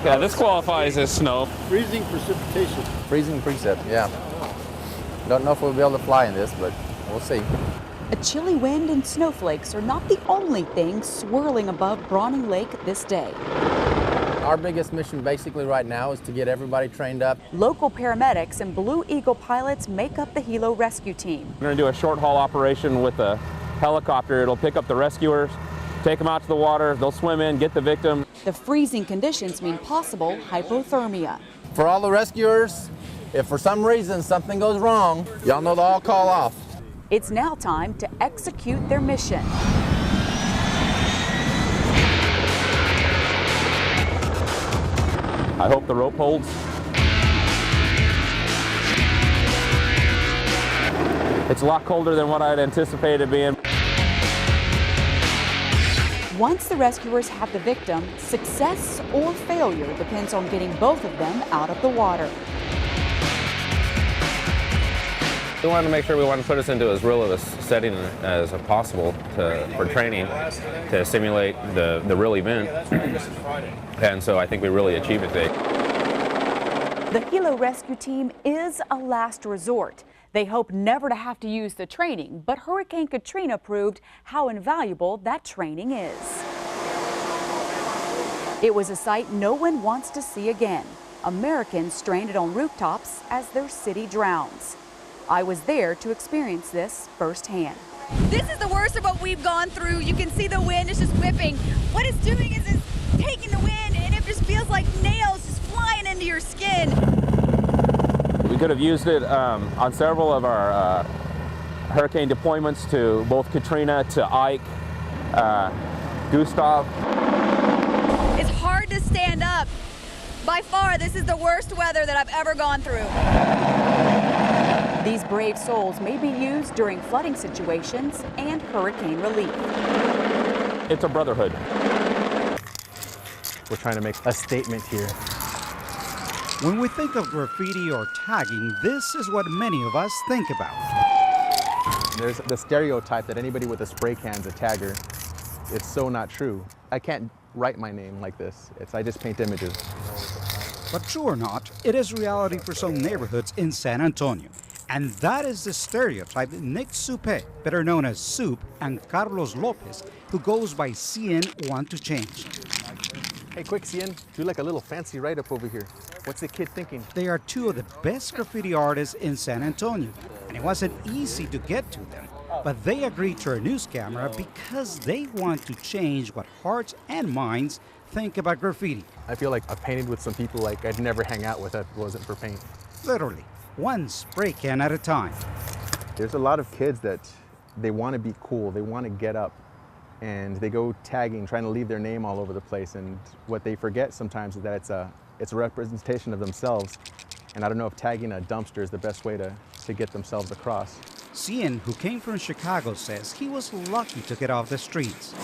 Yeah, this qualifies as snow. Freezing precipitation. Freezing precip, yeah. Don't know if we'll be able to fly in this, but we'll see. A chilly wind and snowflakes are not the only thing swirling above Brawning Lake this day. Our biggest mission basically right now is to get everybody trained up. Local paramedics and Blue Eagle pilots make up the Hilo rescue team. We're going to do a short haul operation with a helicopter. It'll pick up the rescuers, take them out to the water, they'll swim in, get the victim. The freezing conditions mean possible hypothermia. For all the rescuers, if for some reason something goes wrong, y'all know they'll all call off. It's now time to execute their mission. I hope the rope holds. It's a lot colder than what I'd anticipated being. Once the rescuers have the victim, success or failure depends on getting both of them out of the water. We wanted to make sure we wanted to put us into as real of a setting as possible for training to simulate the real event. And so I think we really achieved it today. The Hilo rescue team is a last resort. They hope never to have to use the training, but Hurricane Katrina proved how invaluable that training is. It was a sight no one wants to see again. Americans stranded on rooftops as their city drowns. I was there to experience this firsthand. This is the worst of what we've gone through. You can see the wind is just whipping. What it's doing is it's taking the wind and it just feels like nails just flying into your skin. We could have used it on several of our hurricane deployments to both Katrina, to Ike, Gustav. It's hard to stand up. By far, this is the worst weather that I've ever gone through. These brave souls may be used during flooding situations and hurricane relief. It's a brotherhood. We're trying to make a statement here. When we think of graffiti or tagging, this is what many of us think about. There's the stereotype that anybody with a spray can's a tagger. It's so not true. I can't write my name like this. I just paint images. But true or not, it is reality for some neighborhoods in San Antonio. And that is the stereotype that Nick Supe, better known as Soup, and Carlos Lopez, who goes by CN, want to change. Hey, quick, CN, do like a little fancy write-up over here. What's the kid thinking? They are two of the best graffiti artists in San Antonio, and it wasn't easy to get to them. But they agreed to our news camera because they want to change what hearts and minds think about graffiti. I feel like I painted with some people like I'd never hang out with if it wasn't for paint. Literally, one spray can at a time. There's a lot of kids that they want to be cool, they want to get up, and they go tagging, trying to leave their name all over the place. And what they forget sometimes is that it's a representation of themselves. And I don't know if tagging a dumpster is the best way to get themselves across. Cian, who came from Chicago, says he was lucky to get off the streets.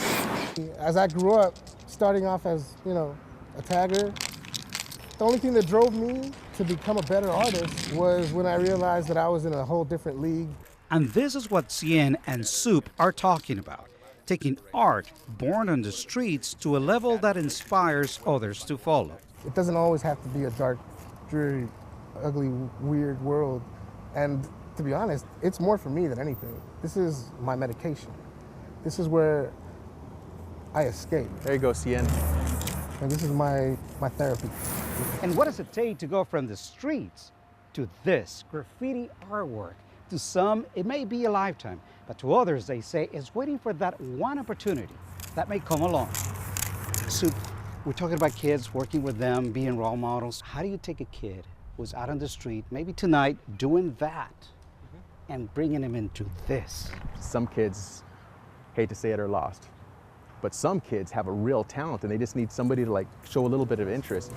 As I grew up, starting off as, a tagger, the only thing that drove me to become a better artist was when I realized that I was in a whole different league. And this is what Cian and Soup are talking about, taking art born on the streets to a level that inspires others to follow. It doesn't always have to be a dark, dreary, ugly, weird world. And to be honest, it's more for me than anything. This is my medication. This is where I escape. There you go, CN. And this is my therapy. And what does it take to go from the streets to this graffiti artwork? To some, it may be a lifetime, but to others, they say, it's waiting for that one opportunity that may come along. So we're talking about kids, working with them, being role models. How do you take a kid who's out on the street, maybe tonight, doing that, and bringing him into this? Some kids, hate to say it, are lost. But some kids have a real talent and they just need somebody to show a little bit of interest.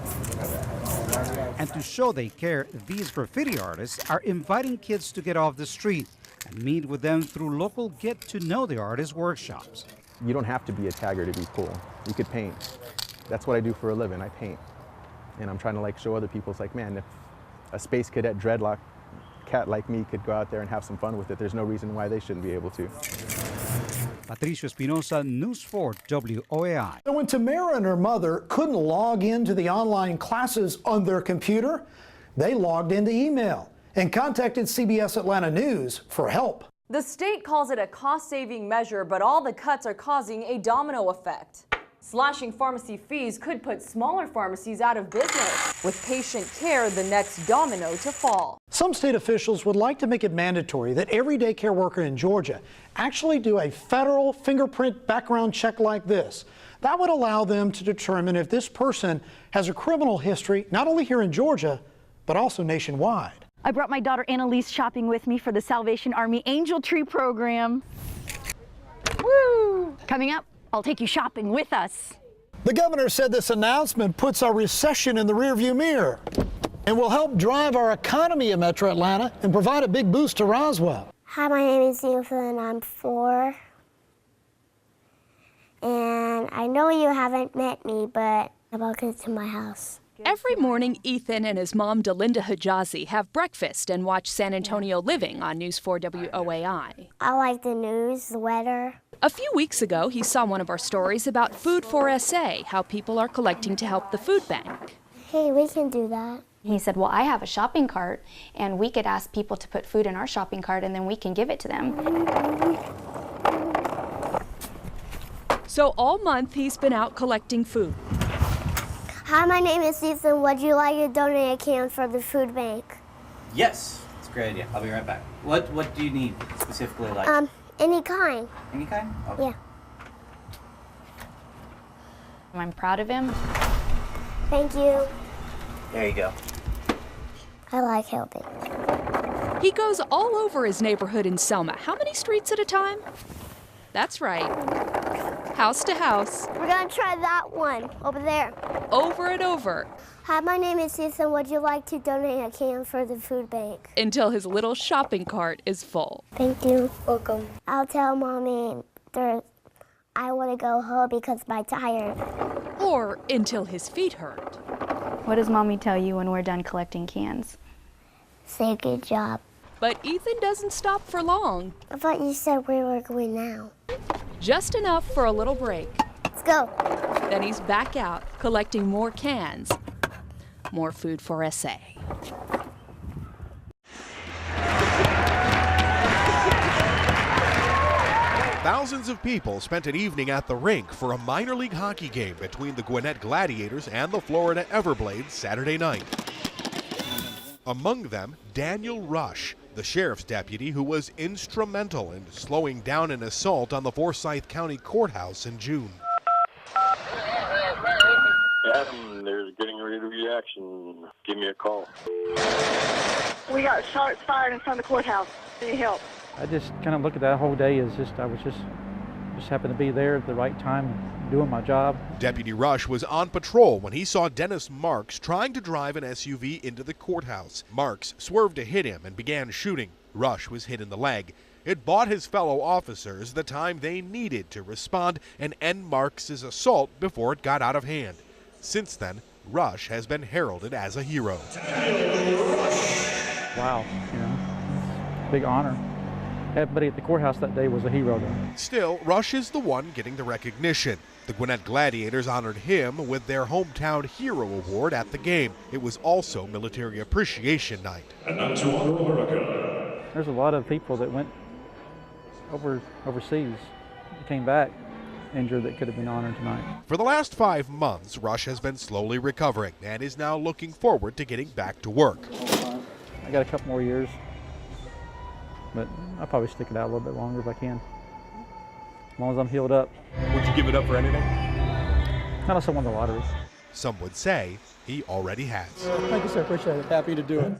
And to show they care, these graffiti artists are inviting kids to get off the street and meet with them through local get-to-know-the-artist workshops. You don't have to be a tagger to be cool. You could paint. That's what I do for a living, I paint. And I'm trying to show other people, it's like, man, if a space cadet dreadlock cat like me could go out there and have some fun with it, there's no reason why they shouldn't be able to. Patricio Espinosa, News 4 WOAI. So when Tamara and her mother couldn't log into the online classes on their computer, they logged into email and contacted CBS Atlanta News for help. The state calls it a cost-saving measure, but all the cuts are causing a domino effect. Slashing pharmacy fees could put smaller pharmacies out of business, with patient care the next domino to fall. Some state officials would like to make it mandatory that every daycare worker in Georgia actually do a federal fingerprint background check like this. That would allow them to determine if this person has a criminal history, not only here in Georgia, but also nationwide. I brought my daughter Annalise shopping with me for the Salvation Army Angel Tree program. Woo! Coming up, I'll take you shopping with us. The governor said this announcement puts our recession in the rearview mirror and will help drive our economy in Metro Atlanta and provide a big boost to Roswell. Hi, my name is Ethan. I'm 4. And I know you haven't met me, but welcome to my house. Every morning, Ethan and his mom, Delinda Hijazi, have breakfast and watch San Antonio Living on News 4 WOAI. I like the news, the weather. A few weeks ago, he saw one of our stories about Food for SA, how people are collecting to help the food bank. Hey, we can do that. He said, well, I have a shopping cart, and we could ask people to put food in our shopping cart, and then we can give it to them. So all month, he's been out collecting food. Hi, my name is Ethan. Would you like to donate a can for the food bank? Yes, it's a great idea. I'll be right back. What do you need specifically, like? Any kind. Any kind? Okay. Yeah. I'm proud of him. Thank you. There you go. I like helping. He goes all over his neighborhood in Selma. How many streets at a time? That's right. House to house. We're gonna try that one over there. Over and over. Hi, my name is Ethan. Would you like to donate a can for the food bank? Until his little shopping cart is full. Thank you. Welcome. I'll tell Mommy I want to go home because I'm tired. Or until his feet hurt. What does Mommy tell you when we're done collecting cans? Say good job. But Ethan doesn't stop for long. I thought you said we were going now. Just enough for a little break. Let's go. Then he's back out collecting more cans. More Food for SA. Thousands of people spent an evening at the rink for a minor league hockey game between the Gwinnett Gladiators and the Florida Everblades Saturday night. Among them, Daniel Rush, the sheriff's deputy who was instrumental in slowing down an assault on the Forsyth County Courthouse in June. Adam, there's getting ready to be action. Give me a call. We got shots fired in front of the courthouse. Any help? I just kind of look at that whole day as I was just happened to be there at the right time doing my job. Deputy Rush was on patrol when he saw Dennis Marks trying to drive an SUV into the courthouse. Marks swerved to hit him and began shooting. Rush was hit in the leg. It bought his fellow officers the time they needed to respond and end Marks' assault before it got out of hand. Since then, Rush has been heralded as a hero. Wow, big honor. Everybody at the courthouse that day was a hero though. Still, Rush is the one getting the recognition. The Gwinnett Gladiators honored him with their Hometown Hero Award at the game. It was also Military Appreciation Night. And now to honor America. There's a lot of people that went overseas, came back injured that could have been honored tonight. For the last 5 months, Rush has been slowly recovering and is now looking forward to getting back to work. I got a couple more years, but I'll probably stick it out a little bit longer if I can. As long as I'm healed up. Would you give it up for anything? Not unless I won the lottery. Some would say he already has. Thank you, sir. Appreciate it. Happy to do it.